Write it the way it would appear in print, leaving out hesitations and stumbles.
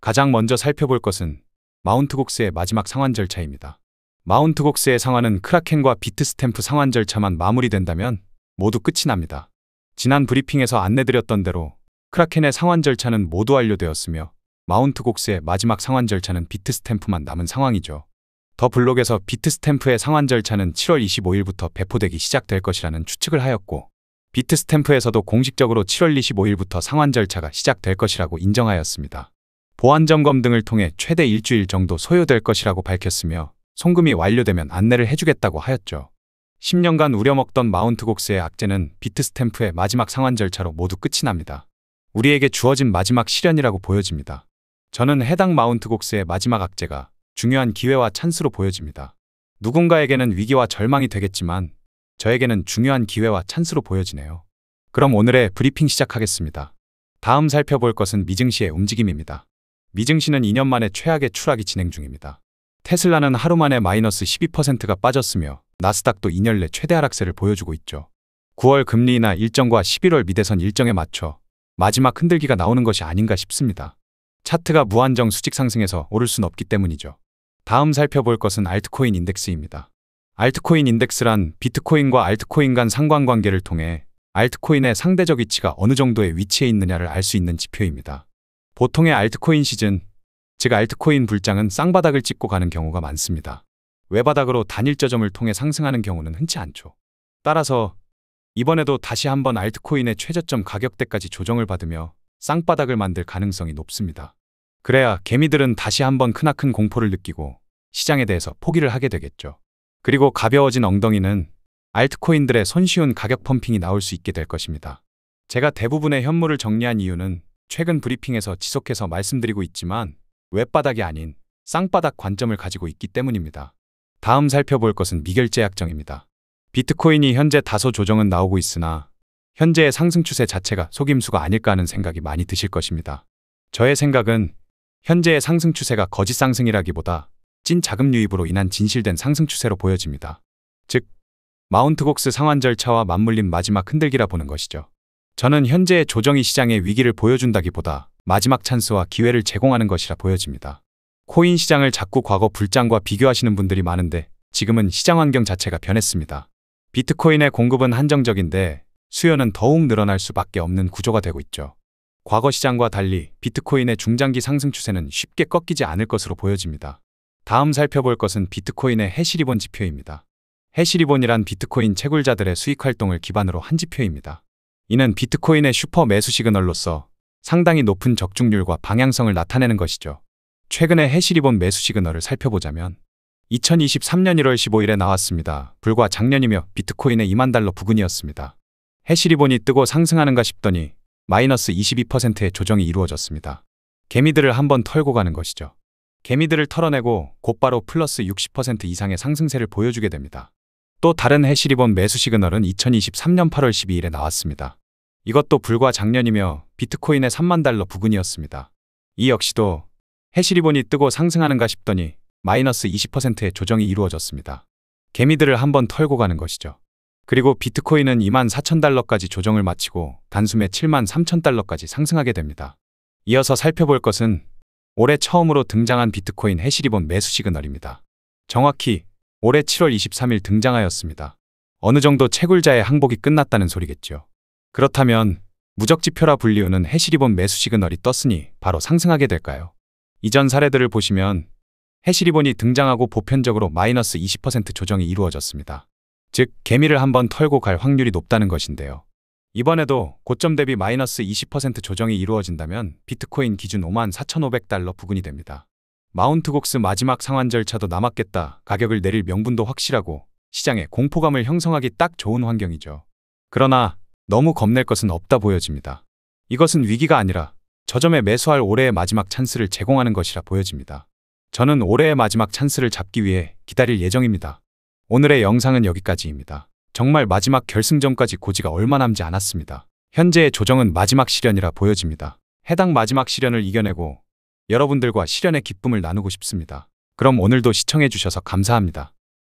가장 먼저 살펴볼 것은 마운트 곡스의 마지막 상환 절차입니다. 마운트 곡스의 상환은 크라켄과 비트스탬프 상환 절차만 마무리된다면 모두 끝이 납니다. 지난 브리핑에서 안내드렸던 대로 크라켄의 상환 절차는 모두 완료되었으며 마운트 곡스의 마지막 상환 절차는 비트스탬프만 남은 상황이죠. 더 블록에서 비트스탬프의 상환 절차는 7월 25일부터 배포되기 시작될 것이라는 추측을 하였고, 비트스탬프에서도 공식적으로 7월 25일부터 상환 절차가 시작될 것이라고 인정하였습니다. 보안 점검 등을 통해 최대 일주일 정도 소요될 것이라고 밝혔으며 송금이 완료되면 안내를 해주겠다고 하였죠. 10년간 우려먹던 마운트 곡스의 악재는 비트스탬프의 마지막 상환 절차로 모두 끝이 납니다. 우리에게 주어진 마지막 시련이라고 보여집니다. 저는 해당 마운트 곡스의 마지막 악재가 중요한 기회와 찬스로 보여집니다. 누군가에게는 위기와 절망이 되겠지만 저에게는 중요한 기회와 찬스로 보여지네요. 그럼 오늘의 브리핑 시작하겠습니다. 다음 살펴볼 것은 미증시의 움직임입니다. 미증시는 2년 만에 최악의 추락이 진행 중입니다. 테슬라는 하루 만에 마이너스 12%가 빠졌으며 나스닥도 2년 내 최대 하락세를 보여주고 있죠. 9월 금리 인하 일정과 11월 미대선 일정에 맞춰 마지막 흔들기가 나오는 것이 아닌가 싶습니다. 차트가 무한정 수직 상승해서 오를 순 없기 때문이죠. 다음 살펴볼 것은 알트코인 인덱스입니다. 알트코인 인덱스란 비트코인과 알트코인 간 상관관계를 통해 알트코인의 상대적 위치가 어느 정도의 위치에 있느냐를 알 수 있는 지표입니다. 보통의 알트코인 시즌, 즉 알트코인 불장은 쌍바닥을 찍고 가는 경우가 많습니다. 외바닥으로 단일 저점을 통해 상승하는 경우는 흔치 않죠. 따라서 이번에도 다시 한번 알트코인의 최저점 가격대까지 조정을 받으며 쌍바닥을 만들 가능성이 높습니다. 그래야 개미들은 다시 한번 크나큰 공포를 느끼고 시장에 대해서 포기를 하게 되겠죠. 그리고 가벼워진 엉덩이는 알트코인들의 손쉬운 가격 펌핑이 나올 수 있게 될 것입니다. 제가 대부분의 현물을 정리한 이유는 최근 브리핑에서 지속해서 말씀드리고 있지만 웹바닥이 아닌 쌍바닥 관점을 가지고 있기 때문입니다. 다음 살펴볼 것은 미결제 약정입니다. 비트코인이 현재 다소 조정은 나오고 있으나 현재의 상승 추세 자체가 속임수가 아닐까 하는 생각이 많이 드실 것입니다. 저의 생각은 현재의 상승 추세가 거짓 상승이라기보다 찐 자금 유입으로 인한 진실된 상승 추세로 보여집니다. 즉, 마운트 곡스 상환 절차와 맞물린 마지막 흔들기라 보는 것이죠. 저는 현재의 조정이 시장의 위기를 보여준다기보다 마지막 찬스와 기회를 제공하는 것이라 보여집니다. 코인 시장을 자꾸 과거 불장과 비교하시는 분들이 많은데 지금은 시장 환경 자체가 변했습니다. 비트코인의 공급은 한정적인데 수요는 더욱 늘어날 수밖에 없는 구조가 되고 있죠. 과거 시장과 달리 비트코인의 중장기 상승 추세는 쉽게 꺾이지 않을 것으로 보여집니다. 다음 살펴볼 것은 비트코인의 해시리본 지표입니다. 해시리본이란 비트코인 채굴자들의 수익 활동을 기반으로 한 지표입니다. 이는 비트코인의 슈퍼 매수 시그널로서 상당히 높은 적중률과 방향성을 나타내는 것이죠. 최근의 해시리본 매수 시그널을 살펴보자면 2023년 1월 15일에 나왔습니다. 불과 작년이며 비트코인의 2만 달러 부근이었습니다. 해시리본이 뜨고 상승하는가 싶더니 마이너스 22%의 조정이 이루어졌습니다. 개미들을 한번 털고 가는 것이죠. 개미들을 털어내고 곧바로 플러스 60% 이상의 상승세를 보여주게 됩니다. 또 다른 해시리본 매수 시그널은 2023년 8월 12일에 나왔습니다. 이것도 불과 작년이며 비트코인의 3만 달러 부근이었습니다. 이 역시도 해시리본이 뜨고 상승하는가 싶더니 마이너스 20%의 조정이 이루어졌습니다. 개미들을 한번 털고 가는 것이죠. 그리고 비트코인은 2만 4천 달러까지 조정을 마치고 단숨에 7만 3천 달러까지 상승하게 됩니다. 이어서 살펴볼 것은 올해 처음으로 등장한 비트코인 해시리본 매수 시그널입니다. 정확히 올해 7월 23일 등장하였습니다. 어느 정도 채굴자의 항복이 끝났다는 소리겠죠. 그렇다면 무적지표라 불리우는 해시리본 매수 시그널이 떴으니 바로 상승하게 될까요? 이전 사례들을 보시면 해시리본이 등장하고 보편적으로 마이너스 20% 조정이 이루어졌습니다. 즉, 개미를 한번 털고 갈 확률이 높다는 것인데요. 이번에도 고점 대비 마이너스 20% 조정이 이루어진다면 비트코인 기준 5만 4,500달러 부근이 됩니다. 마운트 곡스 마지막 상환 절차도 남았겠다. 가격을 내릴 명분도 확실하고 시장에 공포감을 형성하기 딱 좋은 환경이죠. 그러나 너무 겁낼 것은 없다 보여집니다. 이것은 위기가 아니라 저점에 매수할 올해의 마지막 찬스를 제공하는 것이라 보여집니다. 저는 올해의 마지막 찬스를 잡기 위해 기다릴 예정입니다. 오늘의 영상은 여기까지입니다. 정말 마지막 결승점까지 고지가 얼마 남지 않았습니다. 현재의 조정은 마지막 시련이라 보여집니다. 해당 마지막 시련을 이겨내고 여러분들과 시련의 기쁨을 나누고 싶습니다. 그럼 오늘도 시청해주셔서 감사합니다.